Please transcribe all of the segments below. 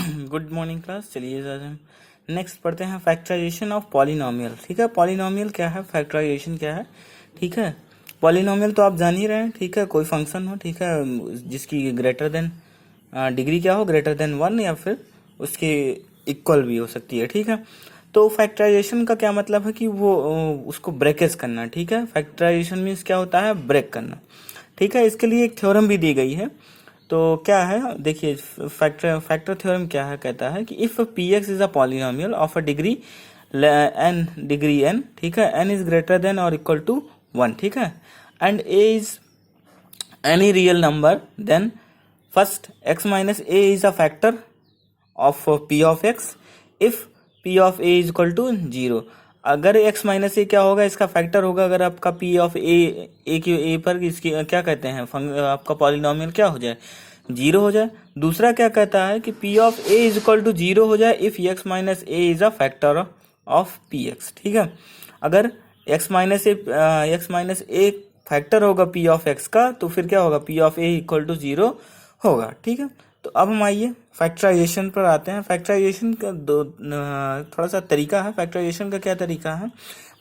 Good morning class. चलिए आज हम नेक्स्ट पढ़ते हैं फैक्टराइजेशन ऑफ पॉलिनोमियल। ठीक है, पॉलिनोमियल क्या है, फैक्टराइजेशन क्या है। ठीक है, पॉलिनोमियल तो आप जान ही रहे हैं। ठीक है, कोई फंक्शन हो, ठीक है, जिसकी ग्रेटर देन डिग्री क्या हो, ग्रेटर देन 1 या फिर उसके इक्वल भी हो सकती है। ठीक है, तो फैक्टराइजेशन का क्या मतलब है कि वो उसको ब्रेकेज करना। ठीक है, फैक्टराइजेशन मीन्स क्या होता है, ब्रेक करना। ठीक है, इसके लिए एक थ्योरम भी दी गई है। तो क्या है, देखिए फैक्टर थ्योरम क्या है, कहता है कि if P X is a polynomial of a degree N, ठीक है, एन इज ग्रेटर देन और इक्वल टू 1, ठीक है, and A is any real number, then first X minus A is a factor of P of X if P of A is equal to 0। अगर X minus ए क्या होगा, इसका factor होगा अगर आपका पी ऑफ ए की ए पर इसकी क्या कहते हैं, आपका पॉलिनोमियल क्या हो जाए, 0 हो जाए। दूसरा क्या कहता है कि P of A is equal to 0 हो जाए if X minus A is a factor of P x. ठीक है, अगर एक्स माइनस ए फैक्टर होगा पी ऑफ एक्स का, तो फिर क्या होगा, P of A equal to 0 होगा। ठीक है, तो अब हम आइए फैक्टराइजेशन पर आते हैं। फैक्टराइजेशन का थोड़ा सा तरीका है। फैक्टराइजेशन का क्या तरीका है,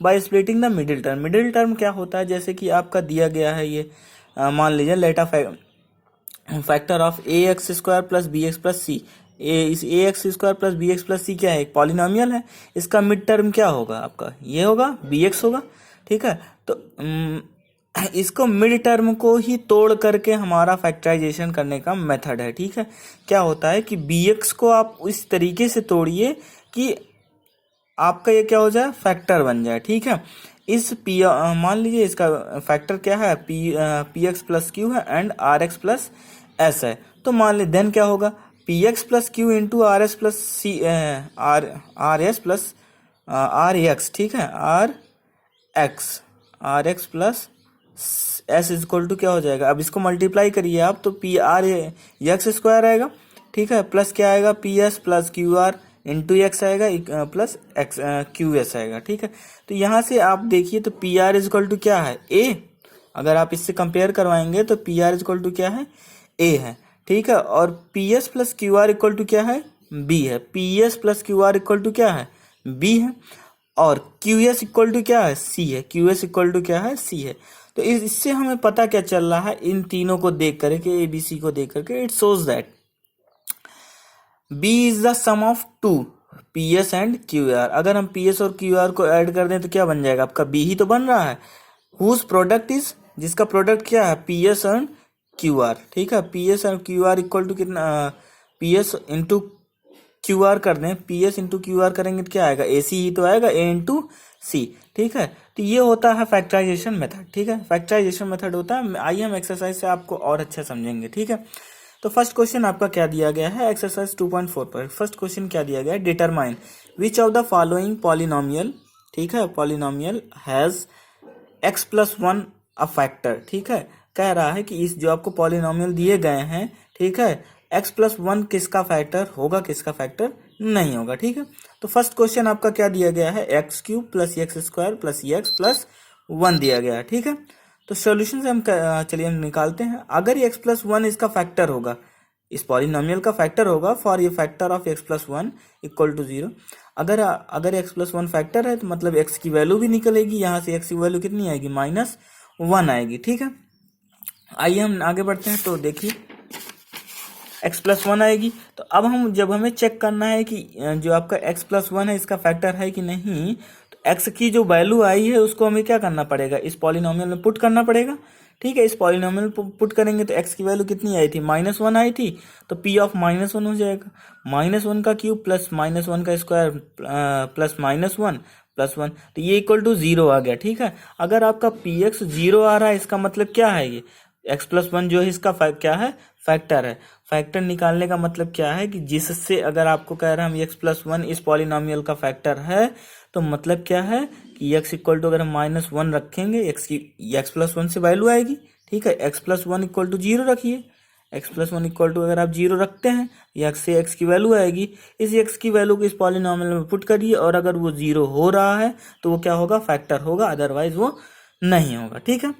by splitting the middle term. Middle term क्या होता है, जैसे कि आपका दिया गया है ये, मान लीजिए let factor of a x square plus b x plus c. इस a x square plus b x plus c क्या है, एक पॉलिनोमियल है। इसका मिड टर्म क्या होगा आपका, ये होगा बी एक्स होगा। ठीक है, तो इसको मिड टर्म को ही तोड़ करके हमारा फैक्टराइजेशन करने का मेथड है। ठीक है, क्या होता है कि बी एक्स को आप इस तरीके से तोड़िए कि आपका ये क्या हो जाए, फैक्टर बन जाए। ठीक है, इस पी मान लीजिए इसका फैक्टर क्या है, पी एक्स प्लस क्यू है and R X plus S है। तो मान लीजिए देन क्या होगा, P X plus Q into R S plus C, R S plus R X. ठीक है, R X plus S is equal to क्या हो जाएगा, अब इसको मल्टीप्लाई करिए आप, तो पी आर एक्स स्क्वायर आएगा। ठीक है, प्लस क्या आएगा, P S plus Q R into X आएगा प्लस एक्स क्यू एस आएगा। ठीक है, तो यहाँ से आप देखिए तो P R is equal to क्या है, ए। अगर आप इससे कंपेयर करवाएंगे तो P R is equal to क्या है, ए है। ठीक है, और P S plus Q R equal to क्या है, बी है। P S plus Q R equal to क्या है, बी है। और क्यू एस इक्वल टू क्या है, सी है। क्यू एस इक्वल टू क्या है, सी है। तो इससे हमें पता क्या चल रहा है, इन तीनों को देख करके, ए बी सी को देख करके, it shows that B is the sum of two P S and Q R. अगर हम पी एस और क्यू आर को ऐड कर दें तो क्या बन जाएगा, आपका बी ही तो बन रहा है। हुज प्रोडक्ट इज, जिसका प्रोडक्ट क्या है, P S and Q are. ठीक है, पी एस और क्यू आर इक्वल टू कितना, P S into Q R कर दें, P S into Q R करेंगे तो क्या आएगा, ए सी ही तो आएगा, ए इंटू सी। ठीक है, तो ये होता है फैक्टराइजेशन मेथड। ठीक है, फैक्टराइजेशन मेथड होता है। आइए हम एक्सरसाइज से आपको और अच्छा समझेंगे। ठीक है, तो फर्स्ट क्वेश्चन आपका क्या दिया गया है, एक्सरसाइज 2.4 पर फर्स्ट क्वेश्चन क्या दिया गया है, determine which of the following polynomial, ठीक है, polynomial has x plus 1 a factor. ठीक है, कह रहा है कि इस जो आपको पॉलिनोमियल दिए गए हैं, ठीक है, एक्स प्लस 1 किसका फैक्टर होगा, किसका फैक्टर नहीं होगा। ठीक है, तो फर्स्ट क्वेश्चन आपका क्या दिया गया है, x cube plus x square plus x plus 1 दिया गया है। ठीक है, तो सॉल्यूशन से हम चलिए हम निकालते हैं। अगर एक्स प्लस 1 इसका फैक्टर होगा, इस पॉलिनोमियल का फैक्टर होगा, फॉर ये factor of X plus 1 equal to 0। अगर एक्स प्लस 1 फैक्टर है तो मतलब एक्स की वैल्यू भी निकलेगी, यहाँ से एक्स की वैल्यू कितनी आएगी, -1 आएगी। ठीक है, आइए हम आगे बढ़ते हैं। तो देखिए एक्स प्लस 1 आएगी, तो अब हम जब हमें चेक करना है कि जो आपका एक्स प्लस 1 है इसका फैक्टर है कि नहीं, तो एक्स की जो वैल्यू आई है उसको हमें क्या करना पड़ेगा, इस पॉलिनोमियल में पुट करना पड़ेगा। ठीक है, इस पॉलिनोमियल में पुट करेंगे तो एक्स की वैल्यू कितनी आई थी, -1 आई थी, तो पी ऑफ -1 हो जाएगा, -1 का क्यूब प्लस -1 का स्क्वायर प्लस -1 प्लस 1, तो ये इक्वल टू 0 आ गया। ठीक है, अगर आपका पी एक्स 0 आ रहा है, इसका मतलब क्या है, ये एक्स प्लस 1 जो है इसका क्या है, फैक्टर है। फैक्टर निकालने का मतलब क्या है कि जिससे अगर आपको कह रहा है हम एक्स प्लस 1 इस पॉलिनोमियल का फैक्टर है, तो मतलब क्या है कि एक्स इक्वल टू अगर हम -1 रखेंगे, एक्स प्लस 1 से वैल्यू आएगी। ठीक है, एक्स प्लस 1 इक्वल टू 0 रखिए, एक्स प्लस 1 इक्वल टू अगर आप 0 रखते हैं, एक्स से एक्स की वैल्यू आएगी, इस एक्स की वैल्यू को इस पॉलिनोमियल में पुट करिए, और अगर वो 0 हो रहा है तो वो क्या होगा, फैक्टर होगा, अदरवाइज वो नहीं होगा। ठीक है,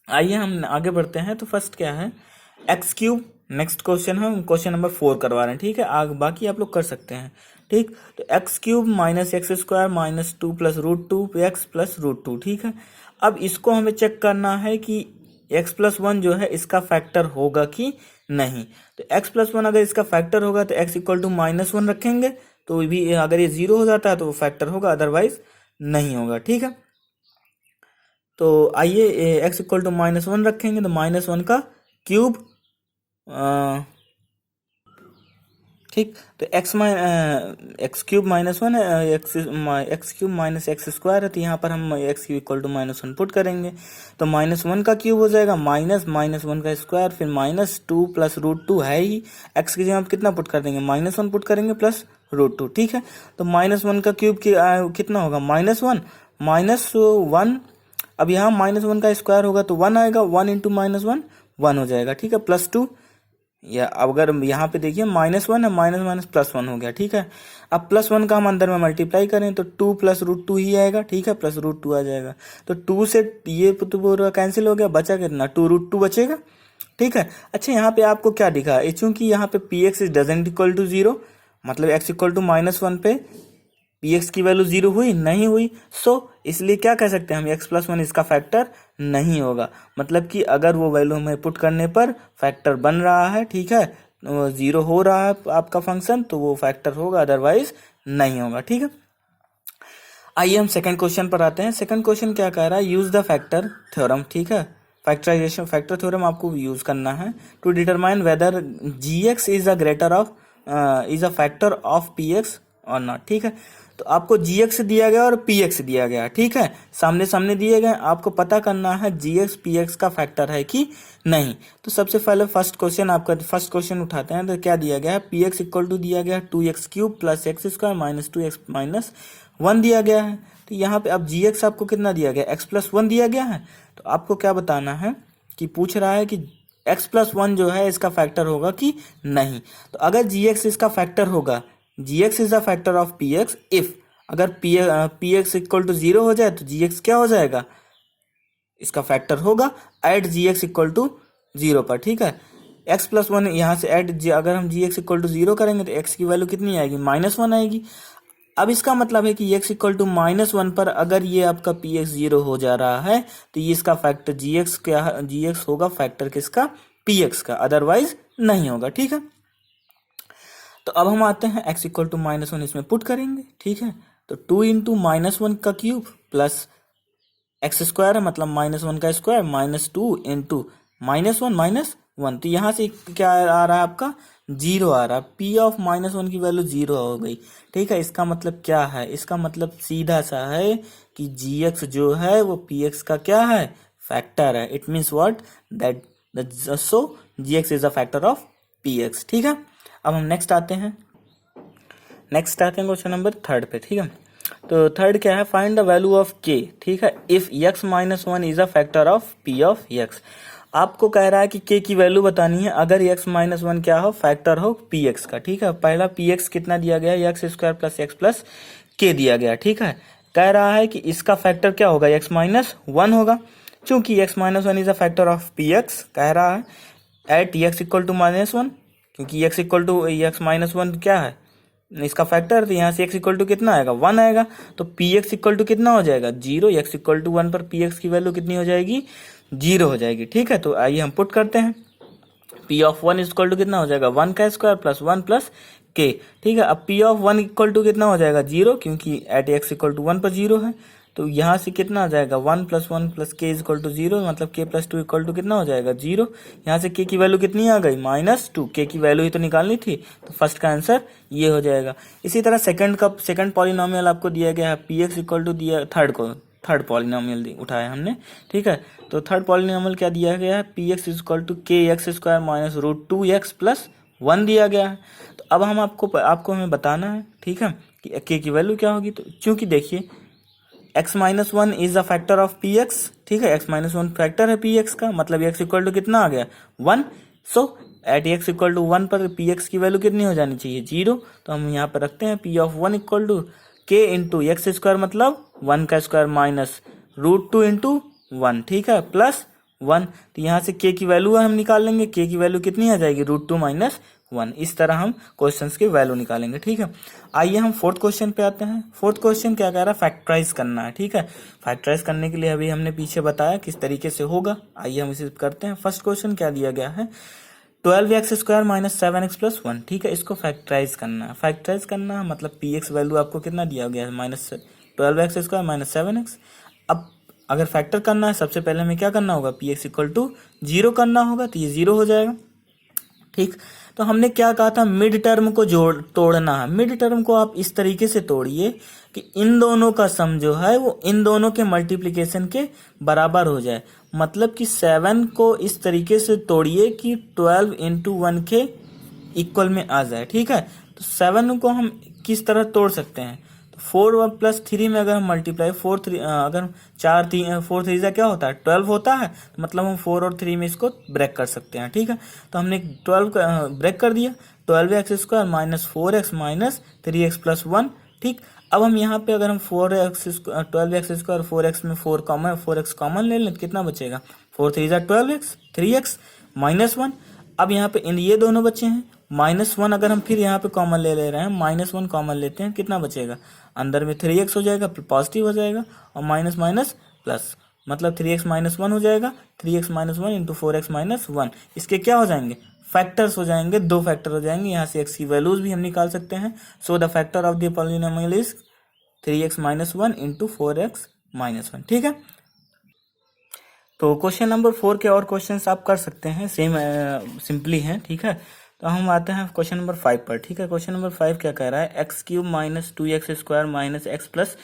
आइए हम आगे बढ़ते हैं। तो फर्स्ट क्या है, एक्स क्यूब नेक्स्ट क्वेश्चन हम क्वेश्चन नंबर 4 करवा रहे हैं, ठीक है। आगे बाकी आप लोग कर सकते हैं, ठीक। तो x cube minus x square minus 2 plus root 2 x plus root 2, ठीक है। अब इसको हमें चेक करना है कि एक्स प्लस वन जो है इसका फैक्टर होगा कि नहीं। तो एक्स प्लस वन अगर इसका फैक्टर होगा तो x equal to minus one रखेंगे, तो भी अगर ये जीरो हो जाता है तो वो फैक्टर होगा, अदरवाइज नहीं होगा, ठीक है। तो आइए x equal to minus one रखेंगे, तो माइनस वन का क्यूब, ठीक। तो एक्स क्यूब माइनस वन है, x cube minus x square है, तो यहाँ पर हम x cube equal to minus one put करेंगे, तो माइनस वन का क्यूब हो जाएगा माइनस माइनस वन का स्क्वायर, फिर माइनस 2 प्लस रूट 2 है ही, एक्स की जगह आप कितना पुट कर देंगे, माइनस वन पुट करेंगे प्लस रूट 2, ठीक है। तो माइनस वन का क्यूब कितना होगा, माइनस वन। अब यहाँ माइनस वन का स्क्वायर होगा तो वन आएगा, one into minus one one हो जाएगा, ठीक है, प्लस 2। या अगर यहाँ पे देखिए माइनस वन है, माइनस माइनस प्लस वन हो गया, ठीक है। अब प्लस वन का हम अंदर में मल्टीप्लाई करें तो 2 प्लस रूट 2 ही आएगा, ठीक है, प्लस रूट 2 आ जाएगा। तो 2 से ये तो पूरा कैंसिल हो गया, बचा कितना, 2 रूट 2 बचेगा, ठीक है। अच्छा यहाँ पे आपको क्या दिखा, चूंकि यहाँ पे p x doesn't equal to zero, मतलब x equal to minus one पे पी एक्स की वैल्यू जीरो हुई नहीं हुई, सो इसलिए क्या कह सकते हैं हम, एक्स प्लस वन इसका फैक्टर नहीं होगा। मतलब कि अगर वो वैल्यू हमें पुट करने पर फैक्टर बन रहा है, ठीक है, जीरो हो रहा है आपका फंक्शन, तो वो फैक्टर होगा, अदरवाइज नहीं होगा, ठीक है। आइए हम सेकंड क्वेश्चन पर आते हैं। सेकंड क्वेश्चन क्या कह रहा है, यूज द फैक्टर थ्योरम, ठीक है। फैक्टराइजेशन फैक्टर थ्योरम आपको यूज करना है to determine whether g x is a factor of P x और नॉट, ठीक है। तो आपको जी एक्स दिया गया और पी एक्स दिया गया, ठीक है, सामने सामने दिए गए, आपको पता करना है जी एक्स पी एक्स का फैक्टर है कि नहीं। तो सबसे पहले फर्स्ट क्वेश्चन उठाते हैं। तो क्या दिया गया है, पी एक्स इक्वल टू दिया गया है 2x cube plus x square minus 2x minus 1 दिया गया है। तो यहाँ पे अब जी एक्स आपको कितना दिया गया, एक्स प्लस वन दिया गया है। तो आपको क्या बताना है कि पूछ रहा है कि एक्स प्लस वन जो है इसका फैक्टर होगा कि नहीं। तो अगर जी एक्स इसका फैक्टर होगा, g x is the factor of P x if, अगर p x equal to zero हो जाए तो जी एक्स क्या हो जाएगा, इसका फैक्टर होगा at g x equal to zero पर, ठीक है। एक्स प्लस वन यहाँ से अगर हम जी एक्स इक्वल टू जीरो करेंगे तो एक्स की वैल्यू कितनी आएगी, माइनस वन आएगी। अब इसका मतलब है कि x equal to minus one पर अगर ये आपका पी एक्स जीरो हो जा रहा है तो ये इसका फैक्टर जी एक्स होगा फैक्टर किसका, पी एक्स का, अदरवाइज नहीं होगा, ठीक है। तो अब हम आते हैं x equal to minus one इसमें पुट करेंगे, ठीक है। तो 2 इंटू माइनस वन का क्यूब प्लस एक्स स्क्वायर है, मतलब माइनस वन का square minus 2 into minus one minus one. तो यहाँ से क्या आ रहा है आपका, जीरो आ रहा है, पी ऑफ माइनस वन की वैल्यू जीरो हो गई, ठीक है। इसका मतलब क्या है, इसका मतलब सीधा सा है कि जी एक्स जो है वो पी एक्स का क्या है, फैक्टर है। It means what, that so g x is a factor of P x, ठीक है। अब हम नेक्स्ट आते हैं क्वेश्चन नंबर थर्ड पे, ठीक है। तो थर्ड क्या है, फाइंड द वैल्यू ऑफ के, ठीक है, if X minus one is a factor of P of x. आपको कह रहा है कि के की वैल्यू बतानी है अगर एक्स माइनस वन क्या हो, फैक्टर हो पी एक्स का, ठीक है। पहला पी एक्स कितना दिया गया है, x square plus x plus के दिया गया, ठीक है। कह रहा है कि इसका फैक्टर क्या होगा, एक्स माइनस वन होगा, चूंकि x minus one is a factor of P x, कह रहा है at x equal to minus one, क्योंकि x equal to x minus one क्या है इसका फैक्टर, तो यहाँ से एक्स इक्वल टू कितना आएगा, वन आएगा। तो पी एक्स इक्वल टू कितना हो जाएगा, zero. X equal to one पर पी एक्स की वैल्यू कितनी हो जाएगी, जीरो हो जाएगी, ठीक है। तो आइए हम पुट करते हैं, p of one equal to कितना हो जाएगा, वन का स्क्वायर प्लस वन प्लस के, ठीक है। अब p of one equal to कितना हो जाएगा, जीरो, क्योंकि at x equal to one पर जीरो है। तो यहाँ से कितना आ जाएगा, one plus k is equal to zero, मतलब k plus two equal to कितना हो जाएगा, जीरो। यहाँ से के की वैल्यू कितनी आ गई, माइनस टू, के की वैल्यू ही तो निकालनी थी, तो फर्स्ट का आंसर ये हो जाएगा। इसी तरह सेकंड पॉलिनोमियल आपको दिया गया है, पी एक्स इक्वल टू दिया, थर्ड पॉलिनोमियल उठाया हमने, ठीक है। तो थर्ड पॉलिनोमियल क्या दिया गया है, P x equal to k x square minus root 2x plus one दिया गया है। तो अब हम आपको हमें बताना है, ठीक है, कि के की वैल्यू क्या होगी। तो चूंकि देखिए x minus one is a factor of P x, ठीक है, x माइनस वन फैक्टर है पी एक्स का, मतलब x इक्वल टू कितना आ गया, one. So at x equal to one पर पी एक्स की वैल्यू कितनी हो जानी चाहिए, जीरो। तो हम यहाँ पर रखते हैं p of one equal to k into x square, मतलब वन का square minus root 2 into one, ठीक है, प्लस 1, तो यहाँ से k की वैल्यू हम निकाल लेंगे, k की वैल्यू कितनी आ जाएगी, √2 - 1। इस तरह हम क्वेश्चंस की वैल्यू निकालेंगे, ठीक है। आइए हम फोर्थ क्वेश्चन पे आते हैं। फोर्थ क्वेश्चन क्या कह रहा है, फैक्टराइज करना है, ठीक है। फैक्टराइज करने के लिए अभी हमने पीछे बताया किस तरीके से होगा, आइए हम इसे करते हैं। फर्स्ट क्वेश्चन क्या दिया गया है, 12x² - 7x + 1, ठीक है। इसको फैक्टराइज करना है। फैक्टराइज करना मतलब px वैल्यू आपको कितना दिया गया है, -12x² - 7x। अब अगर फैक्टर करना है सबसे पहले हमें क्या करना होगा, px = 0 करना होगा, तो ये 0 हो जाएगा, ठीक। तो हमने क्या कहा था, मिड टर्म को तोड़ना है। मिड टर्म को आप इस तरीके से तोड़िए कि इन दोनों का सम जो है वो इन दोनों के मल्टीप्लिकेशन के बराबर हो जाए। मतलब कि 7 को इस तरीके से तोड़िए कि 12 × 1 के इक्वल में आ जाए, ठीक है। तो 7 को हम किस तरह तोड़ सकते हैं, तो 4 और +3 में अगर हम मल्टीप्लाई 4 3 क्या होता है, 12 होता है। तो मतलब हम 4 और 3 में इसको ब्रेक कर सकते हैं, ठीक है। तो हमने 12 ब्रेक कर दिया, 12x² - 4x - 3x + 1, ठीक। अब हम यहाँ पे अगर हम 12x² 4x में 4x कॉमन ले लें तो कितना बचेगा, 4 3 12x, 3x -1। अब यहाँ पे ये दोनों बचे हैं, -1 अगर हम फिर यहाँ पे कॉमन ले रहे हैं, -1 कॉमन लेते हैं, कितना बचेगा, अंदर में 3x हो जाएगा, पॉजिटिव हो जाएगा, और माइनस माइनस प्लस, मतलब 3x - 1 हो जाएगा, 3x - 1 × 4x - 1। इसके क्या हो जाएंगे, फैक्टर्स हो जाएंगे, 2 फैक्टर हो जाएंगे। यहाँ से x की वैल्यूज भी हम निकाल सकते हैं। So the factor of the polynomial is 3x - 1 × 4x - 1, ठीक है। तो क्वेश्चन नंबर 4 के और क्वेश्चंस आप कर सकते हैं, सेम सिंपली हैं, ठीक है। तो हम आते हैं क्वेश्चन नंबर 5 पर, ठीक है। क्वेश्चन नंबर 5 क्या कह रहा है, x³ - 2x² - x +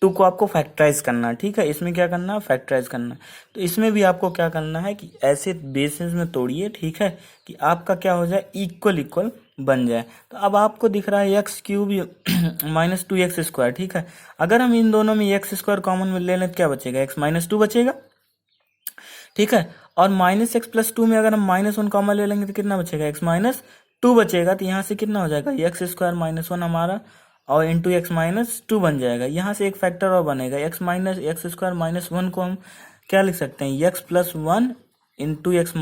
2 को आपको फैक्टराइज करना है, ठीक है। इसमें क्या करना है, फैक्टराइज करना है। तो इसमें भी आपको क्या करना है कि ऐसे बेसिस में तोड़िए, ठीक है, कि आपका क्या हो जाए, इक्वल बन जाए। तो अब आपको दिख रहा है x³ - 2x², ठीक है। अगर हम इन दोनों में x² कॉमन में ले लें तो क्या बचेगा, x - 2 बचेगा, ठीक है। और -x + 2 में अगर हम -1 कॉमन ले लेंगे तो कितना बचेगा, x - 2 बचेगा। तो यहाँ से कितना हो जाएगा, x² - 1 हमारा और इंटू x - 2 बन जाएगा। यहाँ से एक फैक्टर और बनेगा, x² - 1 को हम क्या लिख सकते हैं, x + 1 इंटू x -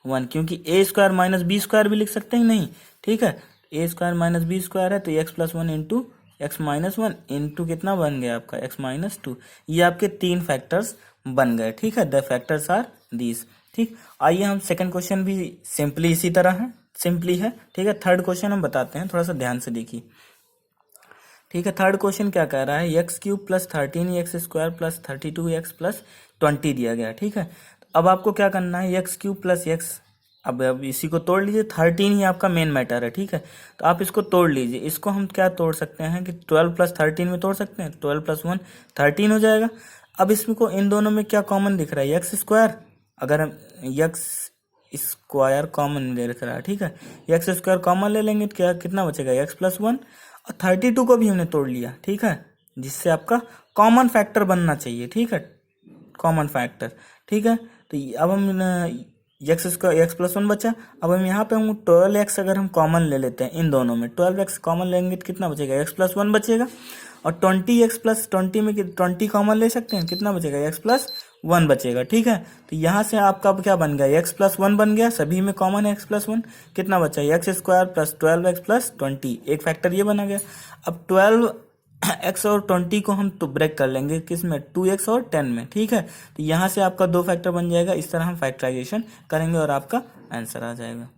1, क्योंकि a² - b² भी लिख सकते हैं, नहीं, ठीक है। a² - b² है, तो x + 1 इंटू x - 1 इंटू कितना बन गया आपका, x - 2। ये आपके 3 फैक्टर्स बन गए, ठीक है। द फैक्टर्स आर दीज, ठीक। आइए हम सेकंड क्वेश्चन भी सिंपली इसी तरह है, सिंपली है, ठीक है। थर्ड क्वेश्चन हम बताते हैं, थोड़ा सा ध्यान से देखिए, ठीक है। थर्ड क्वेश्चन क्या कह रहा है, x³ + 13x² + 32x + 20 दिया गया, ठीक है। अब आपको क्या करना है, x³ + x, अब इसी को तोड़ लीजिए, 13 ही आपका मेन मैटर है, ठीक है। तो आप इसको तोड़ लीजिए। इसको हम क्या तोड़ सकते हैं कि 12 + 13 में तोड़ सकते हैं, 12 + 1 13 हो जाएगा। अब इसमें को इन दोनों में क्या कॉमन दिख रहा है, x², अगर हम x² कॉमन ले रहा है, ठीक है, x² कॉमन ले लेंगे तो क्या कितना बचेगा, x + 1, और 32 को भी हमने तोड़ लिया, ठीक है, जिससे आपका कॉमन फैक्टर बनना चाहिए, ठीक है, कॉमन फैक्टर, ठीक है। तो अब हम x + 1 बचा। अब हम यहाँ पे हम 12x अगर हम कॉमन ले लेते हैं, इन दोनों में 12x कॉमन लेंगे तो कितना बचेगा, x + 1 बचेगा। और 20x + 20 में 20 कॉमन ले सकते हैं, कितना बचेगा, x + 1 बचेगा, ठीक है। तो यहाँ से आपका अब क्या बन गया, x + 1 बन गया, सभी में कॉमन है x + 1, कितना बचा, x² + 12x + 20, एक फैक्टर ये बना गया। अब 12x और 20 को हम तो ब्रेक कर लेंगे, किस में, 2x और 10 में, ठीक है। तो यहाँ से आपका 2 फैक्टर बन जाएगा। इस तरह हम फैक्टराइजेशन करेंगे और आपका आंसर आ जाएगा।